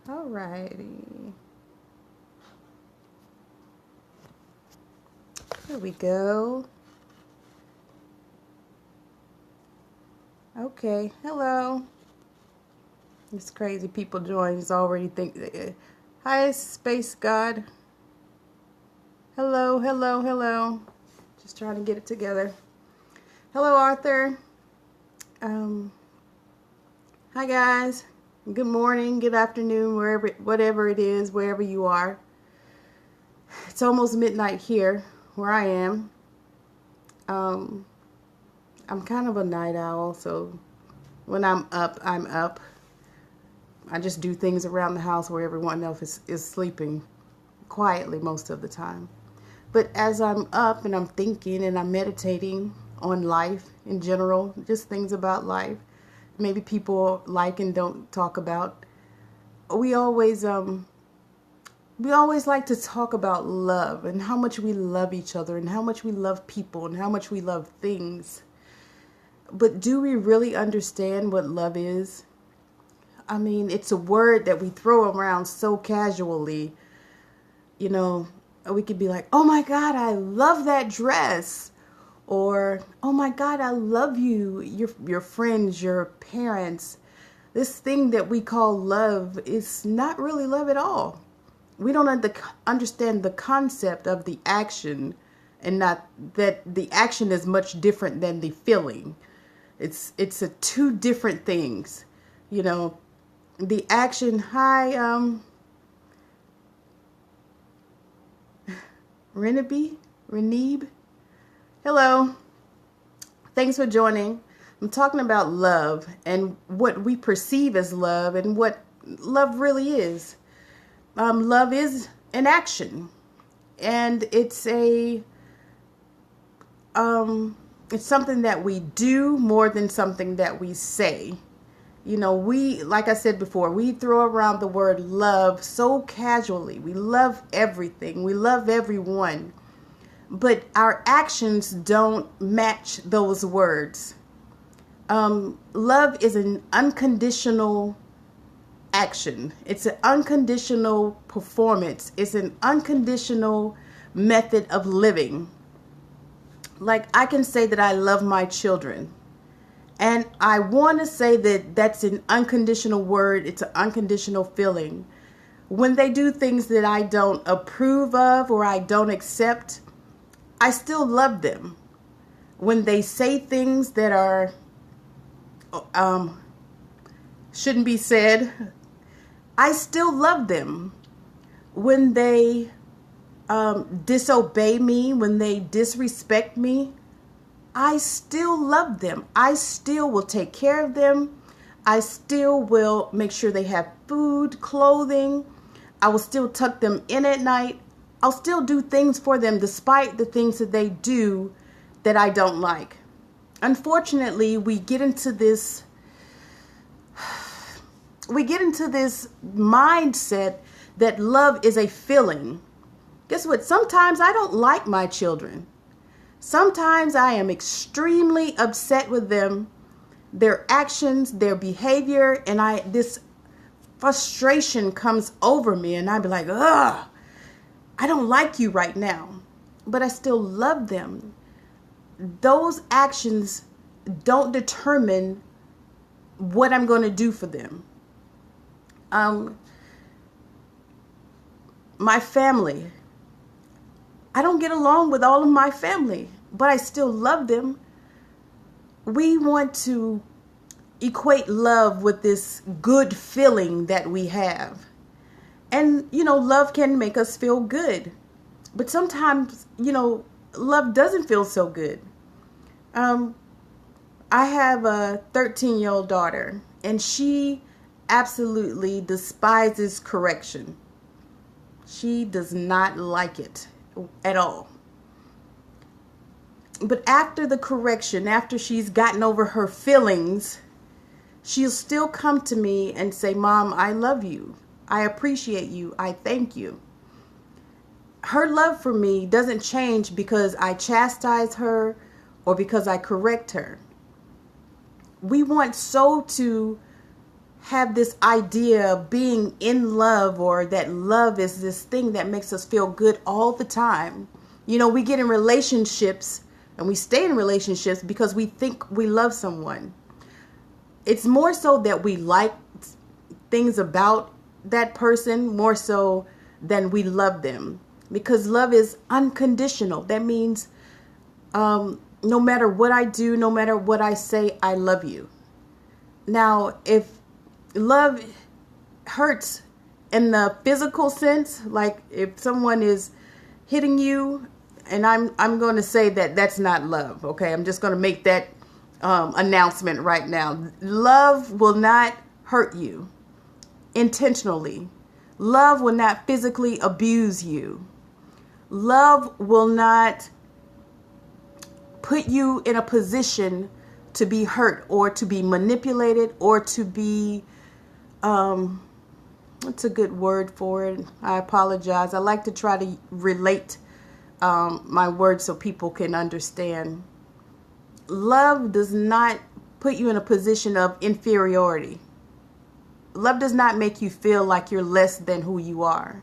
Alrighty. There we go. Okay, hello. It's crazy people join. It's already think. Hi, Space God. Hello, hello, hello. Just trying to get it together. Hello, Arthur. Hi, guys. Good morning, good afternoon, whatever it is, wherever you are. It's almost midnight here, where I am. I'm kind of a night owl, so when I'm up, I'm up. I just do things around the house where everyone else is sleeping quietly most of the time. But as I'm up and I'm thinking and I'm meditating on life in general, just things about life, maybe people like and don't talk about. We always like to talk about love and how much we love each other and how much we love people and how much we love things. But do we really understand what love is? I mean, it's a word that we throw around so casually. You know, we could be like, oh my God, I love that dress. Or, oh my God, I love you, your friends, your parents. This thing that we call love is not really love at all. We don't understand the concept of the action, and not that the action is much different than the feeling. It's two different things. You know, the action, hi, Renib. Hello. Thanks for joining. I'm talking about love and what we perceive as love and what love really is. Love is an action, and it's something that we do more than something that we say. You know, like I said before, we throw around the word love so casually. We love everything. We love everyone. But our actions don't match those words. Love is an unconditional action. It's an unconditional performance. It's an unconditional method of living. Like, I can say that I love my children. And I want to say that that's an unconditional word. It's an unconditional feeling. When they do things that I don't approve of or I don't accept, I still love them. When they say things that are shouldn't be said, I still love them. When they disobey me, when they disrespect me, I still love them. I still will take care of them. I still will make sure they have food, clothing. I will still tuck them in at night. I'll still do things for them despite the things that they do that I don't like. Unfortunately, we get into this mindset that love is a feeling. Guess what? Sometimes I don't like my children. Sometimes I am extremely upset with them, their actions, their behavior, and this frustration comes over me, and I be like, ugh, I don't like you right now, but I still love them. Those actions don't determine what I'm going to do for them. My family, I don't get along with all of my family, but I still love them. We want to equate love with this good feeling that we have. And, you know, love can make us feel good. But sometimes, you know, love doesn't feel so good. I have a 13-year-old daughter, and she absolutely despises correction. She does not like it at all. But after the correction, after she's gotten over her feelings, she'll still come to me and say, Mom, I love you. I appreciate you. I thank you. Her love for me doesn't change because I chastise her or because I correct her. We want so to have this idea of being in love, or that love is this thing that makes us feel good all the time. You know, we get in relationships and we stay in relationships because we think we love someone. It's more so that we like things about that person more so than we love them, because love is unconditional. That means no matter what I do, no matter what I say, I love you. Now, if love hurts in the physical sense, like if someone is hitting you, and I'm going to say that that's not love. Okay, I'm just going to make that announcement right now. Love will not hurt you intentionally. Love will not physically abuse you. Love will not put you in a position to be hurt or to be manipulated or to be, what's a good word for it? I apologize. I like to try to relate my words so people can understand. Love does not put you in a position of inferiority. Love does not make you feel like you're less than who you are.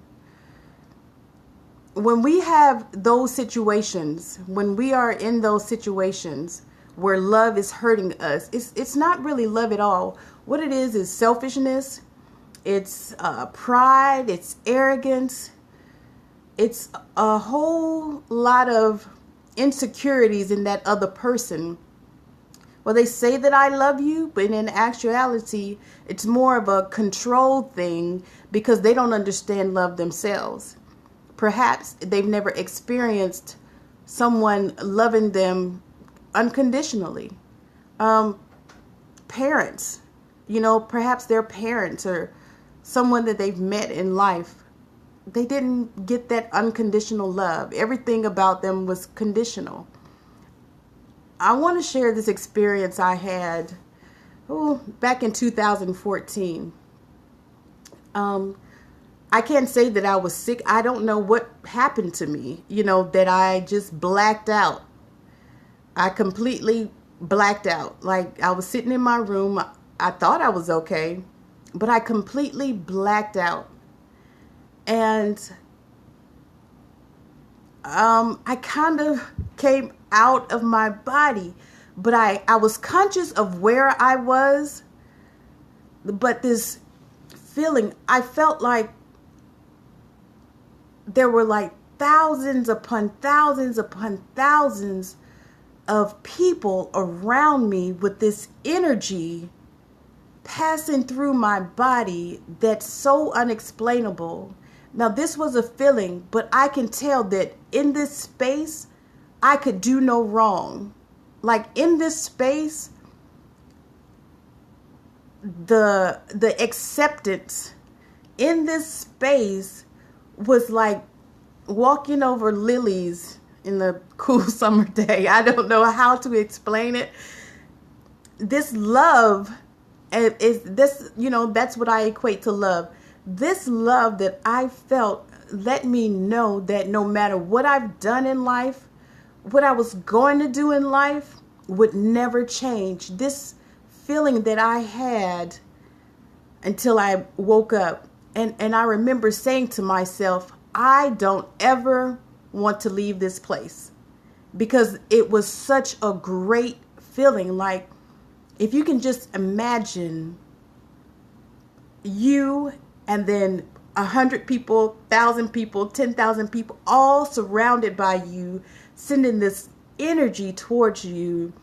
When we have those situations, when we are in those situations where love is hurting us, it's not really love at all. What it is selfishness. It's pride. It's arrogance. It's a whole lot of insecurities in that other person. Well, they say that I love you, but in actuality, it's more of a control thing because they don't understand love themselves. Perhaps they've never experienced someone loving them unconditionally. Parents, perhaps their parents or someone that they've met in life, they didn't get that unconditional love. Everything about them was conditional. I want to share this experience I had back in 2014. I can't say that I was sick. I don't know what happened to me, that I just blacked out. I completely blacked out. Like I was sitting in my room. I thought I was okay, but I completely blacked out. And I kind of came out of my body, but I was conscious of where I was. But this feeling, I felt like there were like thousands upon thousands upon thousands of people around me with this energy passing through my body that's so unexplainable. Now, this was a feeling, but I can tell that in this space, I could do no wrong. Like in this space, the acceptance in this space was like walking over lilies in the cool summer day. I don't know how to explain it. This love is this, that's what I equate to love. This love that I felt let me know that no matter what I've done in life, what I was going to do in life would never change. This feeling that I had until I woke up. And I remember saying to myself, I don't ever want to leave this place, because it was such a great feeling. Like if you can just imagine you and then 100 people, 1,000 people, 10,000 people, all surrounded by you, sending this energy towards you,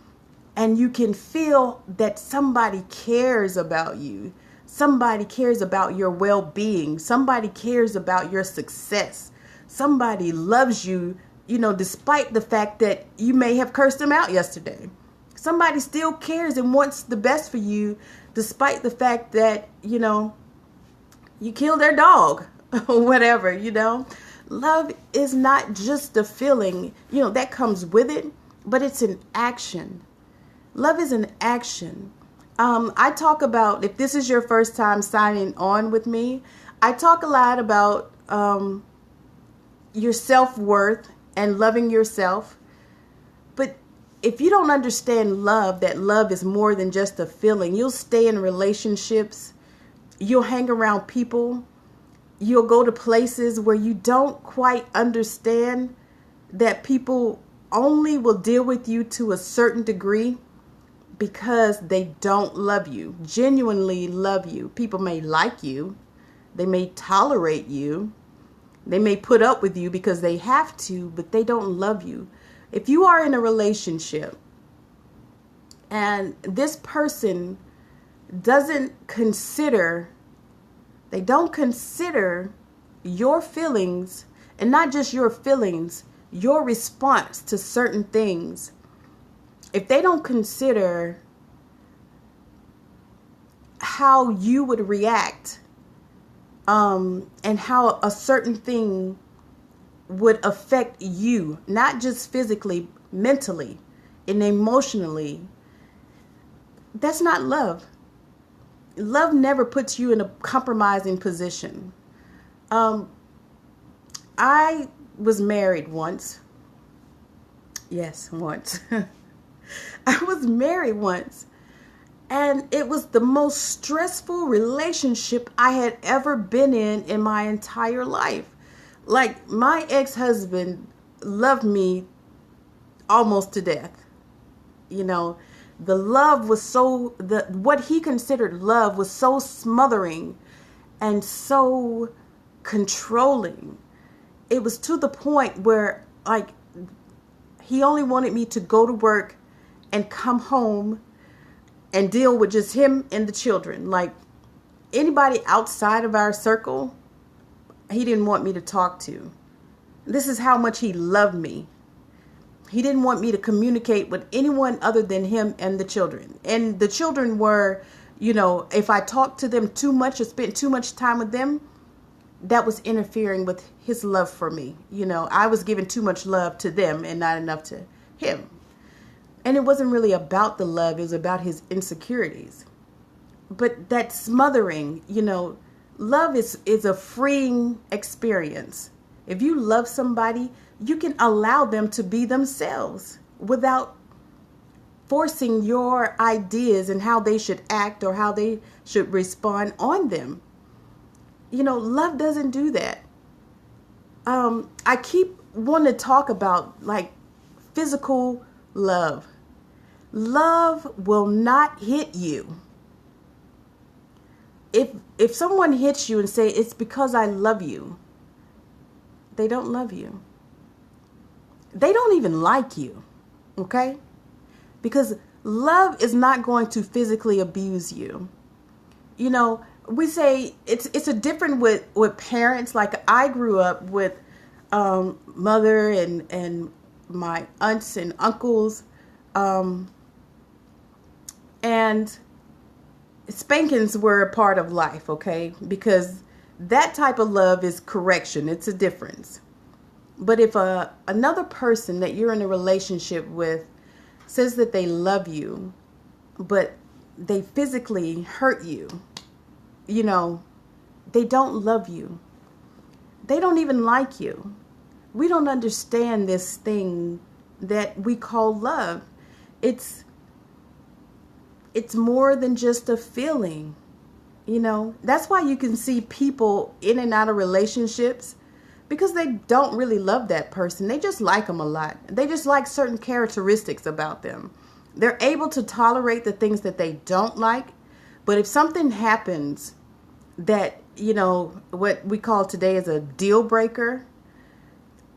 and you can feel that somebody cares about you. Somebody cares about your well-being. Somebody cares about your success. Somebody loves you, despite the fact that you may have cursed them out yesterday. Somebody still cares and wants the best for you, despite the fact that, you killed their dog or whatever, Love is not just a feeling, that comes with it, but it's an action. Love is an action. I talk about, if this is your first time signing on with me, I talk a lot about your self-worth and loving yourself. But if you don't understand love, that love is more than just a feeling, you'll stay in relationships You'll hang around people. You'll go to places where you don't quite understand that people only will deal with you to a certain degree because they don't love you, genuinely love you. People may like you. They may tolerate you. They may put up with you because they have to, but they don't love you. If you are in a relationship and this person they don't consider your feelings, and not just your feelings, your response to certain things. If they don't consider how you would react, and how a certain thing would affect you, not just physically, mentally, and emotionally, that's not love. Love never puts you in a compromising position. I was married once. Yes, once. I was married once. And it was the most stressful relationship I had ever been in my entire life. Like, my ex-husband loved me almost to death. You know, the love was what he considered love was so smothering and so controlling. It was to the point where, like, he only wanted me to go to work and come home and deal with just him and the children. Like, anybody outside of our circle, he didn't want me to talk to. This is how much he loved me. He didn't want me to communicate with anyone other than him and the children. And the children were, you know, if I talked to them too much or spent too much time with them, that was interfering with his love for me. You know, I was giving too much love to them and not enough to him. And it wasn't really about the love. It was about his insecurities. But that smothering, you know, love is a freeing experience. If you love somebody, you can allow them to be themselves without forcing your ideas and how they should act or how they should respond on them. You know, love doesn't do that. I keep wanting to talk about, like, physical love. Love will not hit you. If someone hits you and say it's because I love you, they don't love you. They don't even like you, okay? Because love is not going to physically abuse you. You know, we say it's a different with parents. Like, I grew up with mother and my aunts and uncles, and spankings were a part of life, okay? Because that type of love is correction. It's a difference. But if another person that you're in a relationship with says that they love you, but they physically hurt you, you know, they don't love you. They don't even like you. We don't understand this thing that we call love. It's more than just a feeling, you know. That's why you can see people in and out of relationships, because they don't really love that person. They just like them a lot. They just like certain characteristics about them. They're able to tolerate the things that they don't like. But if something happens that, you know, what we call today is a deal breaker,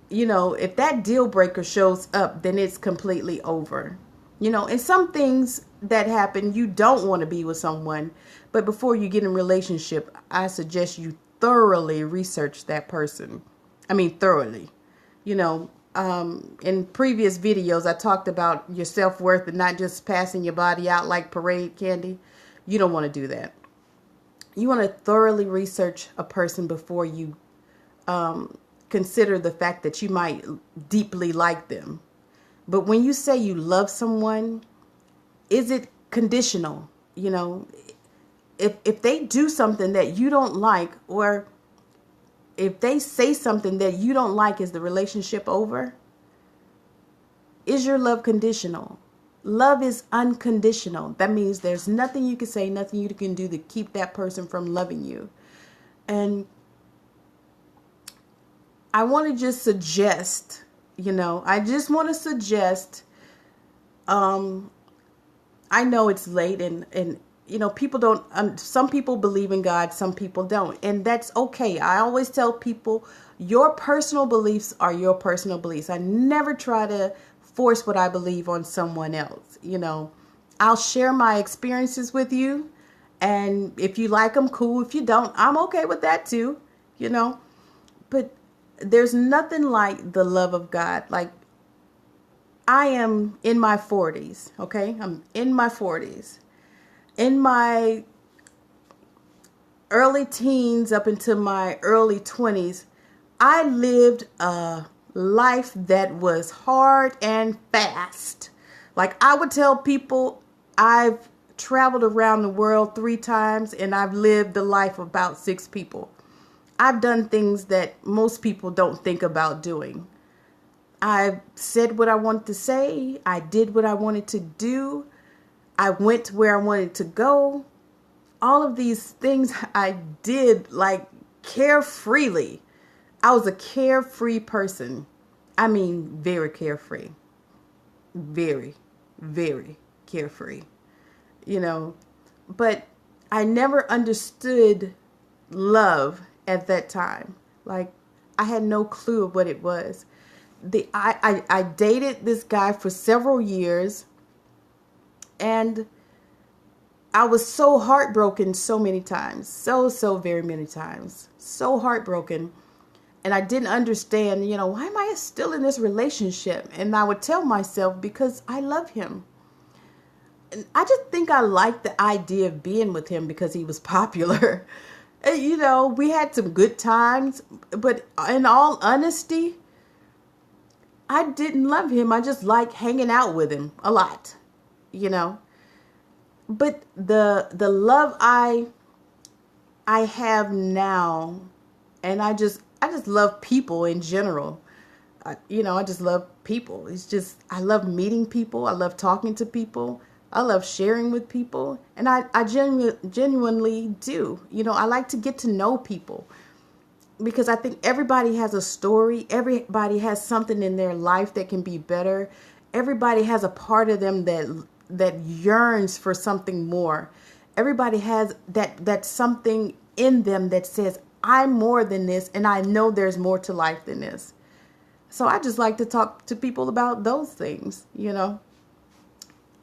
you know, if that deal breaker shows up, then it's completely over. You know, and some things that happen, you don't want to be with someone. But before you get in a relationship, I suggest you thoroughly research that person. I mean, thoroughly. You know, in previous videos, I talked about your self-worth and not just passing your body out like parade candy. You don't want to do that. You want to thoroughly research a person before you consider the fact that you might deeply like them. But when you say you love someone, is it conditional? You know, if they do something that you don't like, or if they say something that you don't like, is the relationship over? Is your love conditional? Love is unconditional. That means there's nothing you can say, nothing you can do to keep that person from loving you. And I want to just suggest, I just want to suggest, I know it's late and people don't, some people believe in God, some people don't. And that's okay. I always tell people your personal beliefs are your personal beliefs. I never try to force what I believe on someone else. I'll share my experiences with you. And if you like them, cool. If you don't, I'm okay with that too, But there's nothing like the love of God. Like, I am in my 40s, okay? I'm in my 40s. In my early teens up into my early 20s, I lived a life that was hard and fast. Like, I would tell people I've traveled around the world 3 times and I've lived the life of about 6 people. I've done things that most people don't think about doing. I said what I wanted to say. I did what I wanted to do. I went where I wanted to go. All of these things I did like carefreely. I was a carefree person. I mean, very carefree. Very, very carefree. But I never understood love at that time. Like, I had no clue of what it was. I dated this guy for several years, and I was so heartbroken so many times. So very many times. So heartbroken. And I didn't understand, why am I still in this relationship? And I would tell myself, because I love him. And I just think I liked the idea of being with him because he was popular. And, we had some good times, but in all honesty, I didn't love him. I just liked hanging out with him a lot, But the love I have now, and I just love people in general. I just love people. It's just, I love meeting people. I love talking to people. I love sharing with people. And I genuinely do. I like to get to know people because I think everybody has a story. Everybody has something in their life that can be better. Everybody has a part of them that yearns for something more. Everybody has that something in them that says, I'm more than this, and I know there's more to life than this. So I just like to talk to people about those things,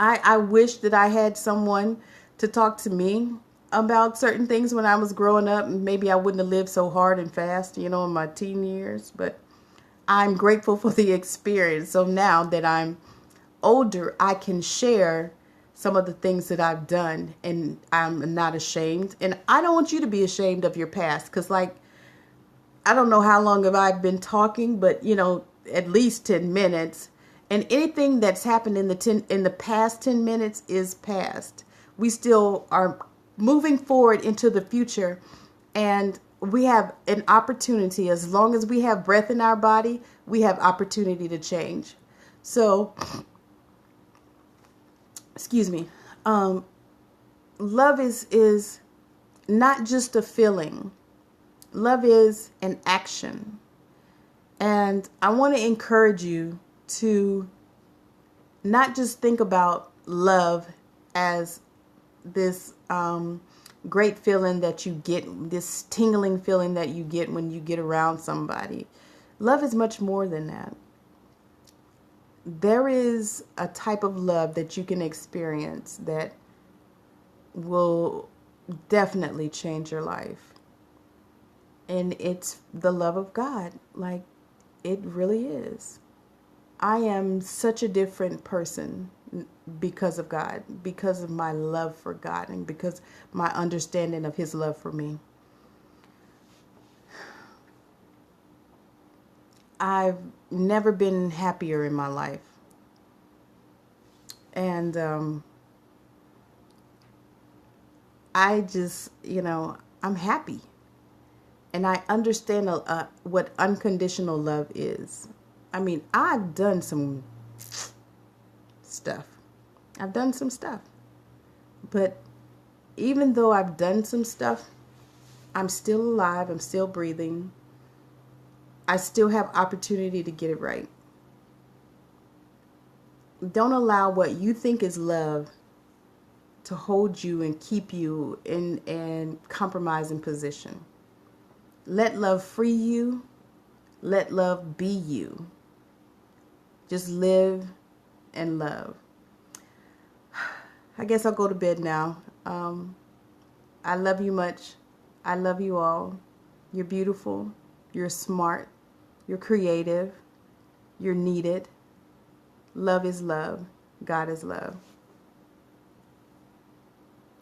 I wish that I had someone to talk to me about certain things when I was growing up. Maybe I wouldn't have lived so hard and fast, in my teen years. But I'm grateful for the experience. So now that I'm older, I can share some of the things that I've done, and I'm not ashamed. And I don't want you to be ashamed of your past, because I don't know how long have I been talking, but at least 10 minutes. And anything that's happened in the past 10 minutes is past. We still are moving forward into the future, and we have an opportunity. As long as we have breath in our body, we have opportunity to change. So, excuse me. Love is not just a feeling. Love is an action. And I want to encourage you to not just think about love as this great feeling that you get, this tingling feeling that you get when you get around somebody. Love is much more than that. There is a type of love that you can experience that will definitely change your life. And it's the love of God. Like, it really is. I am such a different person because of God, because of my love for God, and because my understanding of His love for me. I've never been happier in my life. And I just, I'm happy. And I understand what unconditional love is. I mean, I've done some stuff. I've done some stuff. But even though I've done some stuff, I'm still alive. I'm still breathing. I still have opportunity to get it right. Don't allow what you think is love to hold you and keep you in compromising position. Let love free you. Let love be you. Just live and love. I guess I'll go to bed now. I love you much. I love you all. You're beautiful. You're smart. You're creative. You're needed. Love is love. God is love.